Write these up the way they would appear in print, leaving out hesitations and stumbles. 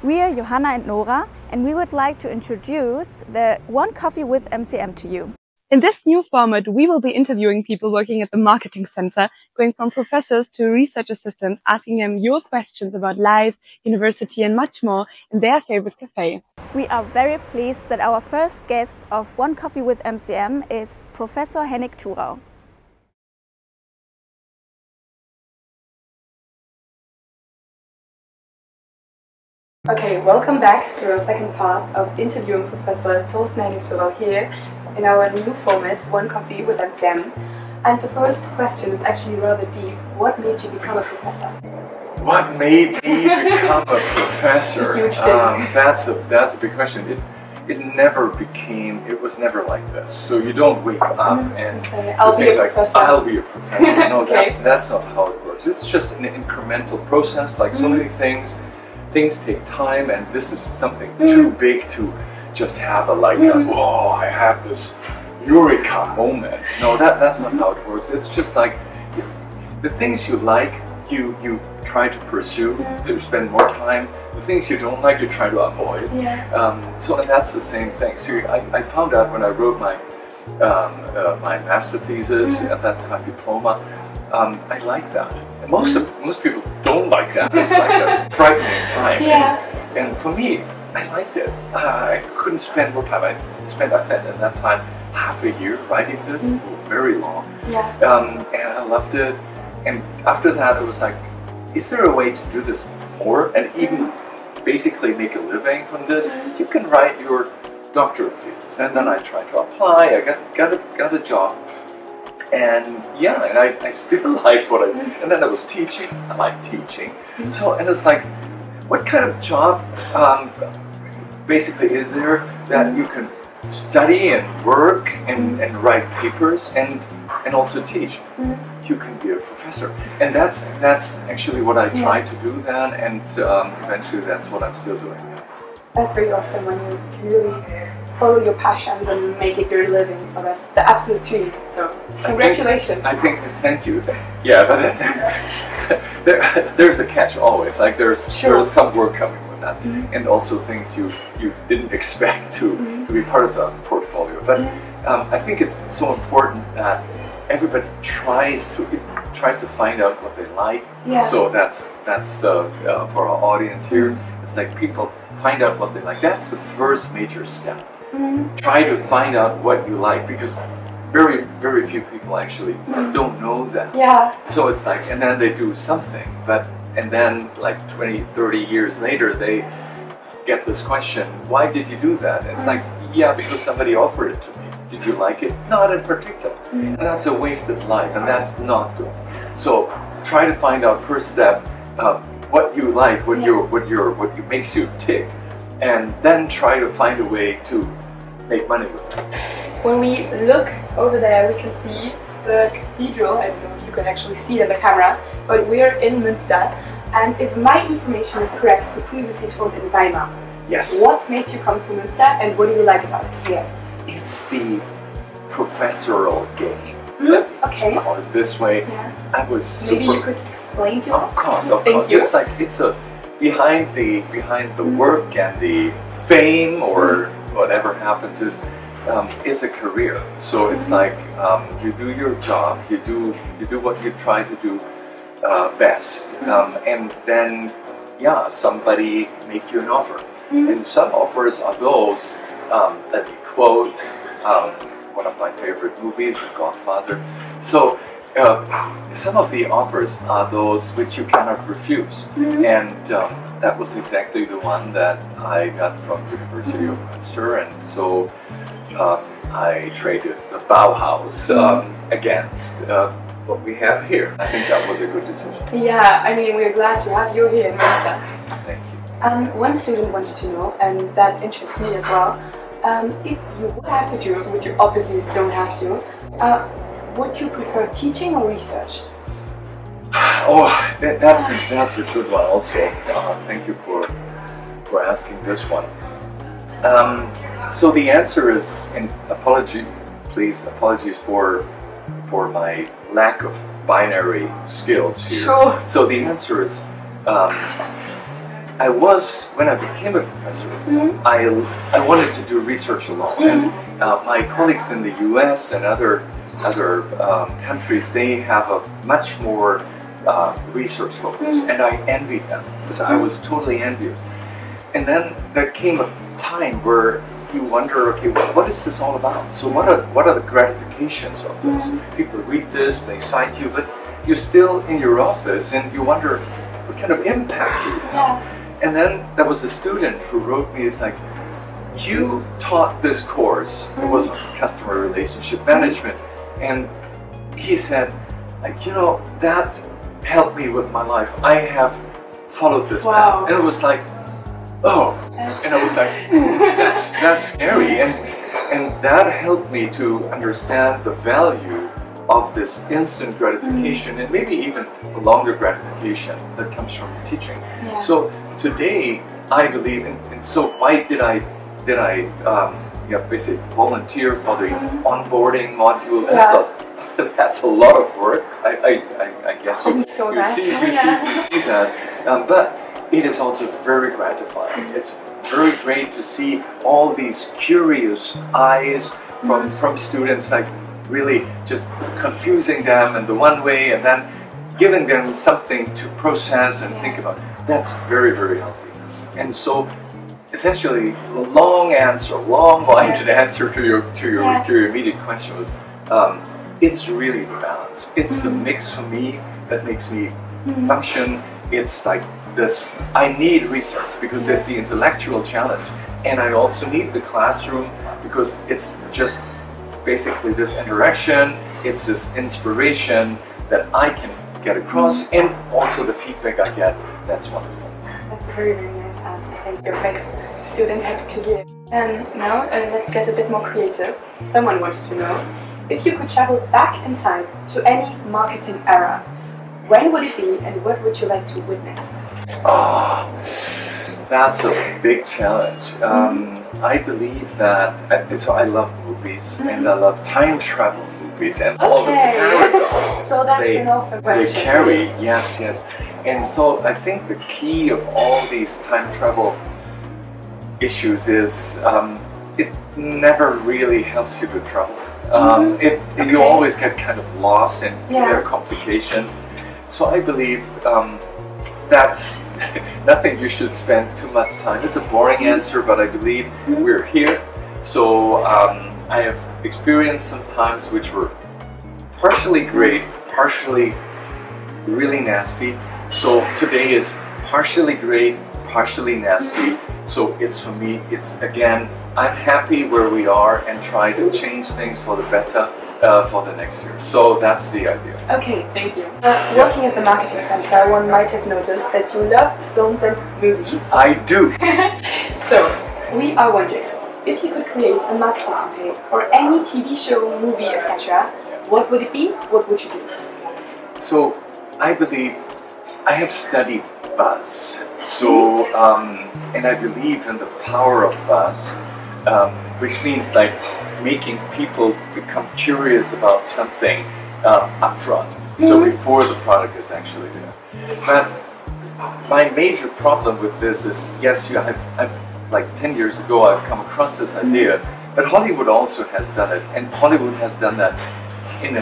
We are Johanna and Nora, and we would like to introduce the One Coffee with MCM to you. In this new format, we will be interviewing people working at the Marketing Center, going from professors to research assistants, asking them your questions about life, university and much more in their favorite cafe. We are very pleased that our first guest of One Coffee with MCM is Professor Hennig-Thurau. Okay, welcome back to our second part of interviewing Professor Thorsten Hennig-Thurau here in our new format, One Coffee with MCM. And the first question is actually rather deep. What made you become a professor? What made me become a professor? Huge thing. That's a big question. It was never like this. So you don't wake up and say, I'll be a professor. I'll be a professor. No, Okay. that's not how it works. It's just an incremental process, like so many things. Things take time, and this is something too big to just have whoa, I have this eureka moment. No, that's not how it works. It's just like the things you like, you try to pursue, to spend more time. The things you don't like, you try to avoid. So and that's the same thing. So I found out when I wrote my my master thesis at that time, diploma. I like that. And most people don't like that. It's like a frightening time. And for me, I liked it. I couldn't spend more time. I spent at that time half a year writing this, very long. And I loved it. And after that, it was like, is there a way to do this more and even basically make a living from this? You can write your doctorate thesis. And then I tried to apply. I got a job. And yeah, and I still liked what I did. And then I was teaching. I liked teaching. So, and it's like, what kind of job basically is there that you can study and work and write papers and also teach? You can be a professor. And that's actually what I tried to do then, and eventually that's what I'm still doing now. That's very awesome when you can really follow your passions and make it your living. So that's the absolute dream. So congratulations. Thank you. Yeah, but there's a catch always. Like there's some work coming with that, and also things you didn't expect to be part of the portfolio. But I think it's so important that everybody tries to find out what they like. So that's for our audience here. It's like people find out what they like. That's the first major step. Try to find out what you like, because very, very few people actually don't know that. So it's like, and then they do something, and then like 20, 30 years later, they get this question, why did you do that? And it's like, yeah, because somebody offered it to me. Did you like it? Not in particular. And that's a wasted life, and that's not good. So try to find out first step, what you like, what makes you tick, and then try to find a way to make money with it. When we look over there, we can see the cathedral. I don't know if you can actually see it in the camera, but we're in Münster. And if my information is correct, you previously taught in Weimar. Yes. What made you come to Münster, and what do you like about it here? It's the professorial game. Okay. Call it this way. I was super. Maybe you could explain to us. Of course. Thank you. It's like behind the work and the fame or whatever happens is a career. So it's like you do your job, you do what you try to do best, and then somebody make you an offer. And some offers are those that you quote. One of my favorite movies, The Godfather. So some of the offers are those which you cannot refuse, and that was exactly the one that I got from University of Münster, and so I traded the Bauhaus against what we have here. I think that was a good decision. Yeah, I mean, we're glad to have you here in Münster. Thank you. One student wanted to know, and that interests me as well, if you would have to choose, which you obviously don't have to, would you prefer teaching or research? Oh, that's a good one also. Thank you for asking this one. So the answer is, and apologies for my lack of binary skills here. Sure. So the answer is I was, when I became a professor, I wanted to do research alone. And my colleagues in the US and other countries, they have a much more research focus, and I envied them because I was totally envious. And then there came a time where you wonder, okay, what is this all about? So what are the gratifications of this? People read this, they cite you, but you're still in your office and you wonder what kind of impact you have. And then there was a student who wrote me, it's like, you taught this course, it was on customer relationship management, and he said, like, you know, that helped me with my life. I have followed this path. And it was like, oh, and I was like, that's scary. And that helped me to understand the value of this instant gratification and maybe even a longer gratification that comes from teaching. So today, I believe, and so why did I basically volunteer for the onboarding module? That's a lot of work. I guess you see that. But it is also very gratifying. It's very great to see all these curious eyes from students, like really just confusing them in the one way and then giving them something to process and think about. That's very, very healthy. And so essentially, long-winded answer to your immediate question was, it's really the balance. It's the mix for me that makes me function. It's like this, I need research because there's the intellectual challenge, and I also need the classroom because it's just basically this interaction, it's this inspiration that I can get across, and also the feedback I get. That's wonderful. That's a very, very nice answer. Thank you. Makes student happy to hear. And now let's get a bit more creative. Someone wanted to know, if you could travel back in time to any marketing era, when would it be and what would you like to witness? Oh, that's a big challenge. I believe that, so I love movies and I love time travel movies and all the paradoxes so that's an awesome question. They carry, yes. And so I think the key of all these time travel issues is it never really helps you to travel. You always get kind of lost and there are complications. So I believe that's nothing you should spend too much time. It's a boring answer, but I believe we're here. So I have experienced some times which were partially great, partially really nasty. So today is partially great, partially nasty. So it's, for me, it's again, I'm happy where we are and try to change things for the better for the next year. So that's the idea. Okay, thank you. Working at the Marketing Center, one might have noticed that you love films and movies. I do. So, we are wondering, if you could create a marketing campaign for any TV show, movie, etc., what would it be? What would you do? So, I believe I have studied buzz. So, and I believe in the power of buzz, which means like making people become curious about something up front, so before the product is actually there. But my major problem with this is, yes, I've like 10 years ago I've come across this idea, but Hollywood also has done it, and Hollywood has done that in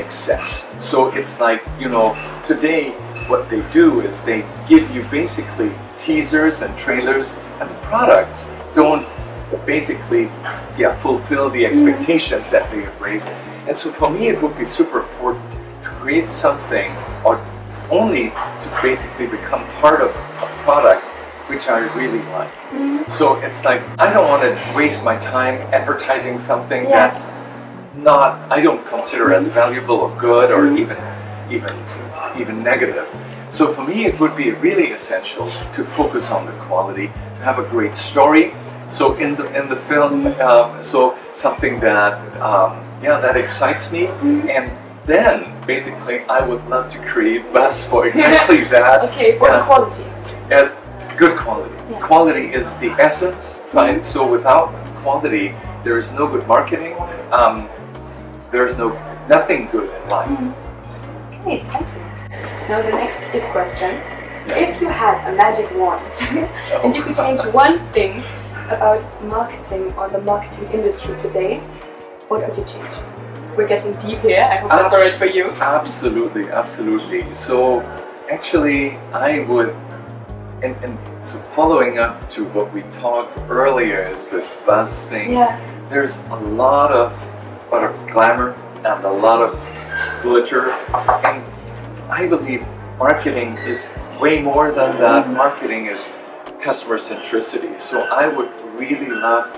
excess. So it's like, you know, today what they do is they give you basically teasers and trailers, and the products don't basically fulfill the expectations that they have raised. And so for me it would be super important to create something, or only to basically become part of a product which I really like. So it's like, I don't want to waste my time advertising something that's not, I don't consider as valuable or good or even negative. So for me it would be really essential to focus on the quality, to have a great story. So in the film, so something that that excites me, and then basically I would love to create buzz for exactly that. Okay, for quality. Good quality. Quality is the essence, right? So without quality, there is no good marketing. There's nothing good in life. Okay, thank you. Now the next if question. If you had a magic wand and you could change one thing about marketing or the marketing industry today, what would you change? We're getting deep here. I hope that's alright for you. Absolutely, absolutely. So actually I would, and so following up to what we talked earlier is this buzz thing. Yeah. There's a lot of glamour and a lot of glitter, and I believe marketing is way more than that. Marketing is customer centricity. So I would really love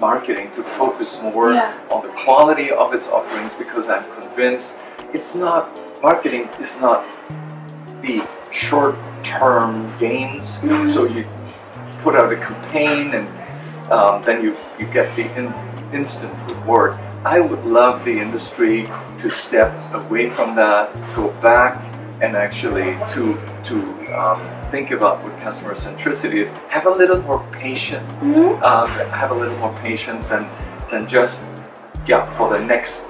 marketing to focus more on the quality of its offerings, because I'm convinced marketing is not the short-term gains. So you put out a campaign and then you get the instant reward. I would love the industry to step away from that, go back, and actually to think about what customer centricity is. Have a little more patience. Have a little more patience than just for the next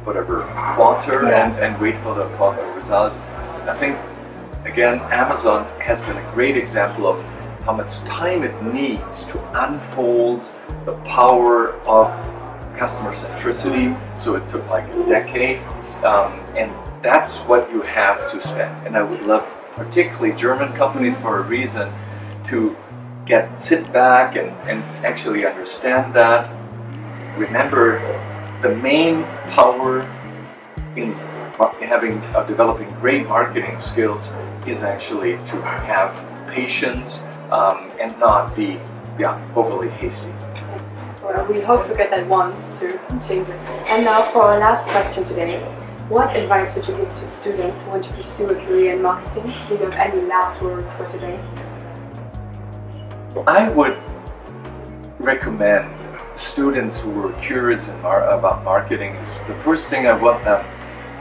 whatever quarter and wait for the results. I think again, Amazon has been a great example of how much time it needs to unfold the power of customer centricity. So it took like a decade, and that's what you have to spend. And I would love, particularly German companies for a reason, to sit back and actually understand that. Remember, the main power in developing great marketing skills is actually to have patience and not be overly hasty. Well, we hope to get that once to change it. And now for our last question today. What advice would you give to students who want to pursue a career in marketing? Do you have any last words for today? I would recommend students who are curious about marketing, the first thing I want them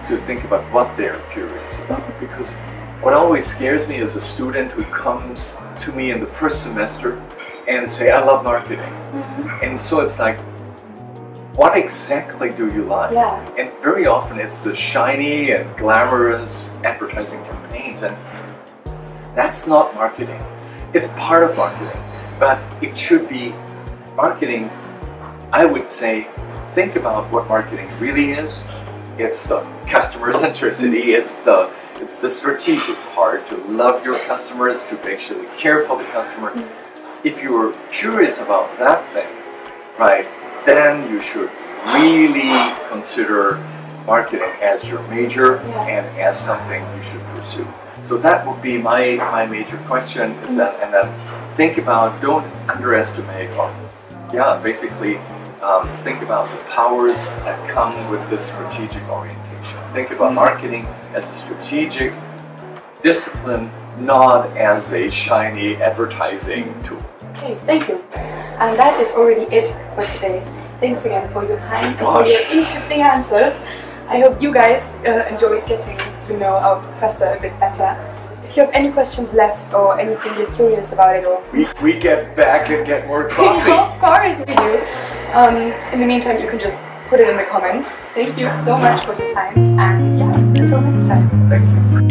to think about what they're curious about. Because what always scares me is a student who comes to me in the first semester and say, I love marketing. And so it's like, what exactly do you like? And very often it's the shiny and glamorous advertising campaigns, and that's not marketing. It's part of marketing, but it should be marketing. I would say, think about what marketing really is. It's the customer centricity, it's the strategic part, to love your customers, to actually care for the customer. If you're curious about that thing, right, then you should really consider marketing as your major and as something you should pursue. So that would be my major question, is that, and then think about, don't underestimate, or basically think about the powers that come with this strategic orientation. Think about marketing as a strategic discipline, not as a shiny advertising tool. Okay, thank you. And that is already it for today. Thanks again for your time and for your interesting answers. I hope you guys enjoyed getting to know our professor a bit better. If you have any questions left or anything you're curious about it, or if we get back and get more coffee. Of course we do. In the meantime, you can just put it in the comments. Thank you so much for your time, and until next time. Thank you.